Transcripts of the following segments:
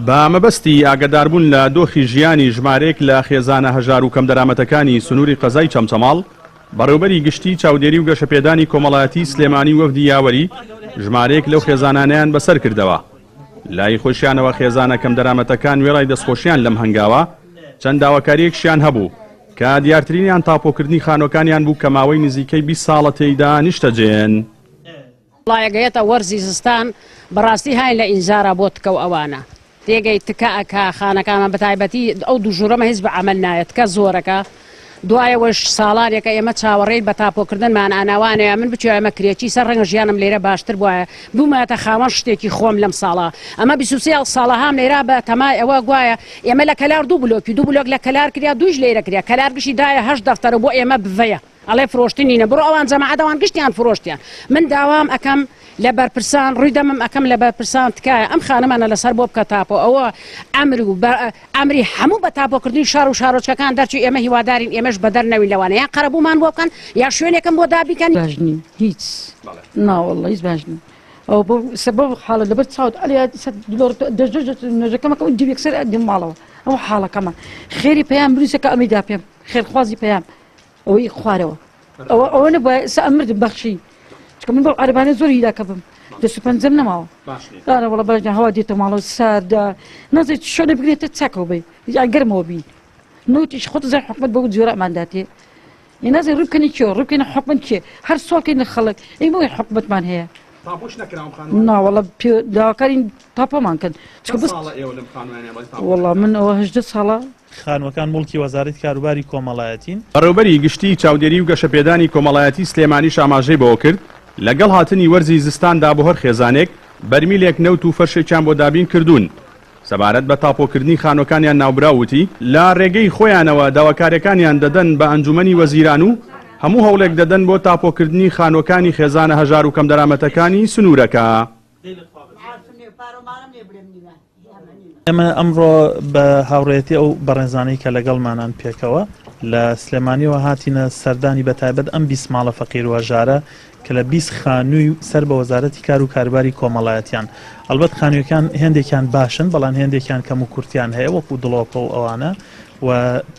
بە مەبەستی ئاگاداربوون لە دۆخی ژیانی ژمارەیەک لە خێزانە هەژار و کەم دەرامەتەکانی سنووری قەزای چەمچەماڵ بەڕێوەبەری گشتی چاودێری و گەشەپێدانی کۆمەڵایەتی سلێمانی وەفدی یاوەری ژمارەیەک لەو خێزانانیان بەسەر کردەوە. لای خۆشیانەوە خێزانە کەم دەرامەتەکان وێڕای دەستخۆشیان لەم هەنگاوە چەند داواکاریەکشیان هەبوو کە دیارترینیان تاپۆکردنی خانۆکانیان بوو کە ماوەی نزیکەی 20 ساڵە تێیدا نیشتەجێن. وڵایەگەیەتە وەرزی زستان بەڕاستی های لە ئینجارە بۆ تکە و ئەوانە تێگەی تکەکە خانەکانمان بەتایبەتی ئەو دوو ژوورەمە هیچ بە عەمەل نایەت کە زۆرەکە دوایەوەش ساڵانێکە ئێمە چاوەڕێی بە تاپۆکردنمان ئاناوانەیە من بچێ ئەمە کرێکی سەر ڕەنگە ژیانم لێرە باشتر بواە بوومەتە خاوەن شتێکی خۆم لەم ساڵە ئەمە 23 ساڵە هام لێرا بە تەمای ئەوە گوایە ئێمە لە کەلار دوو بلۆک لە کەلار کریا دووش لێرە کریا کەلار گشتی دایە 8 دەفتەرە بۆ ئێمە بڤەیە ئەڵێ فرۆشتنینە بڕۆ ئەوان جەماعەتەوان گشتیان فرۆشتیان من داوام ئەەکەم لە بەرپرسان ڕوویدەمم ئەەکەم لە بەرپرسان تکایە ئەم خانەمانە لەسەر بۆ بکە تاپۆ ئەوە ئەمری هەموو بە تاپۆکردنی شار و شارۆچکەکان دەرچی ئێمە هیوادارین ئێمەش بە دەرنەوی لەوانە یا قەرەبوومان بۆ بکەن یا شوێنێکم بۆ دابیکەن باژنی هیچ ناوەڵڵە هیچ باشنی ئەو بۆ سبب حاڵە لەبەر چاوت نەژەکەمەکە دیێکسەر ئەدیم ماڵەوە ئەو حاڵەکەمە خێری پێیان بروسەکە ئەمەدا پێم خێرخوازی پێیان ئەوەی خوارەوە ئەوە نەبووە ئەمردم بەخشی من بۆ عەربانە زۆر هیلاکە بم دەست و پەنجەم نەماوە وەڵە بەژن هەوا دێتە ماڵەوە ساردا نازێت شۆنە بگرێتە چاکەوە بێ یان گەرمەوە بی نوتیش خۆت زای حکومەت بەو جۆرەمانداتێ نازێ ڕووبکەنی کێ ڕووبکەنە حکومەت کێ هەر سوڵکەین لە خەڵک ئەی حکومەتمان هەیە ناوەڵە داواکارین تاپۆمان کەن وەڵا من ئەوە 18 ساڵە خانوەکان مڵکی وەزارەتی کاروباری کۆمەڵایەتین بەڕێوەبەری گشتی چاودێری و گەشەپێدانی کۆمەڵایەتی سلێمانی ئاماژەی بەوە کرد لەگەڵ هاتنی وەرزی زستاندا بۆ هەر خێزانێک بەرمیلێک نەوت و فەرشێکیان بۆ دابین کردوون سەبارەت بە تاپۆکردنی خانۆکانیان ناوبراوتی لە ڕێگەی خۆیانەوە داواکاریەکانیان دەدەن بە ئەنجومەنی وەزیران و هەموو هەوڵێک دەدەن بۆ تاپۆکردنی خانۆکانی خێزانە هەژار و کەم دەرامەتەکانی سنوورەکە. ئێمە ئەمڕۆ بە هاوڕێتی ئەو بەڕێنزانەی کە لەگەڵمانان پێکەوە لە سلێمانیەوە هاتینە سەردانی بەتایبەت ئەم 20 ماڵە فەقیر و هەژارە کە لە 20 خانووی سەر بە وەزارەتی کار و کارباری کۆمەڵایەتیان ئەلبەت خانوویەکان هێندێکیان باشن بەڵام هێندێکیان کەم و کورتیان هەیە وەکو دڵۆپە و ئەوانە و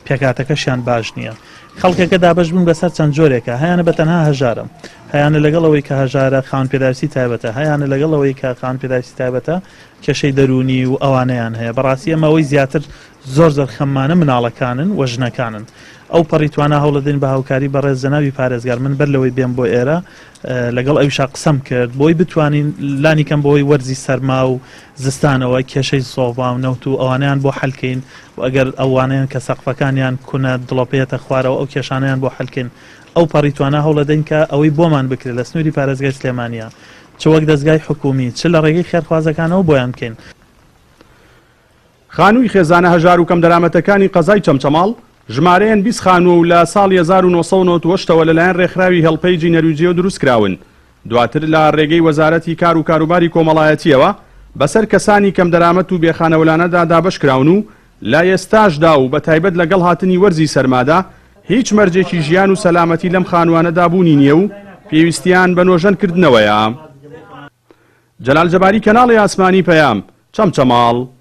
پێکاتەکەشیان باش نییە خەڵکەکە دابش بوون بەسەر چەند جۆرێکە هەیانە بە تەنها هەژارە هەیانە لەگەڵەوەی کە هەژارە خاوەن پێداویستی تایبەتە هەیانە لەگەڵەوەی کە خاوەن پێداویستی تایبەتە کێشەی دەرونی و ئەوانەیان هەیە بەڕاستی ئەمەوەی زیاتر زۆر خەممانە مناڵەکانن و ژنەکانن ئەو پەڕیتوانە هەوڵەدەین بە هاوکاری بەڕێز جەنابی پارێزگار من بەر لەوەی بێم بۆ ئێرە لەگەڵ ئەویشا قسەم کرد بۆی بتوانین لانی کەم بۆی وەرزی سەرما و زستانەوە کێشەی سۆڤا و نەوت و ئەوانیان بۆ حەلکەین و ئەگەر ئەوانیان کە سەقفەکانیان کونە دڵۆپەیەتە خوارەوە ئەو کێشانیان بۆ حەلکەین ئەو پەڕیتوانە هەوڵەدەین کە ئەوەی بۆمان بکرێت لە سنووری پارێزگای سلێمانیە چ وەک دەستگای حکومی چ لە ڕێگەی خێرخوازەکانەوە بۆیان بکەین. خانووی خێزانە هەژار و کەم دەرامەتەکانی قەزای چەمچەماڵ ژمارەیان 20 خانووە و لە ساڵی 1998ەوە لەلایەن ڕێکخراوی هەڵپەیجی نەرویجیەوە دروست کراون دواتر لە ڕێگەی وەزارەتی کار و کاروباری کۆمەڵایەتیەوە بەسەر کەسانی کەم دەرامەت و بێخانەوەلانەدا دابش کراون و لە ئێستاشدا و بە تایبەت لەگەڵ هاتنی وەرزی سەرمادا هیچ مەرجێکی ژیان و سەلامەتی لەم خانوانەدا بوونی نییە و پێویستیان بە نۆژەنکردنەوەیە. جەلال جەباری کەناڵی ئاسمانی پەیام چەمچەماڵ.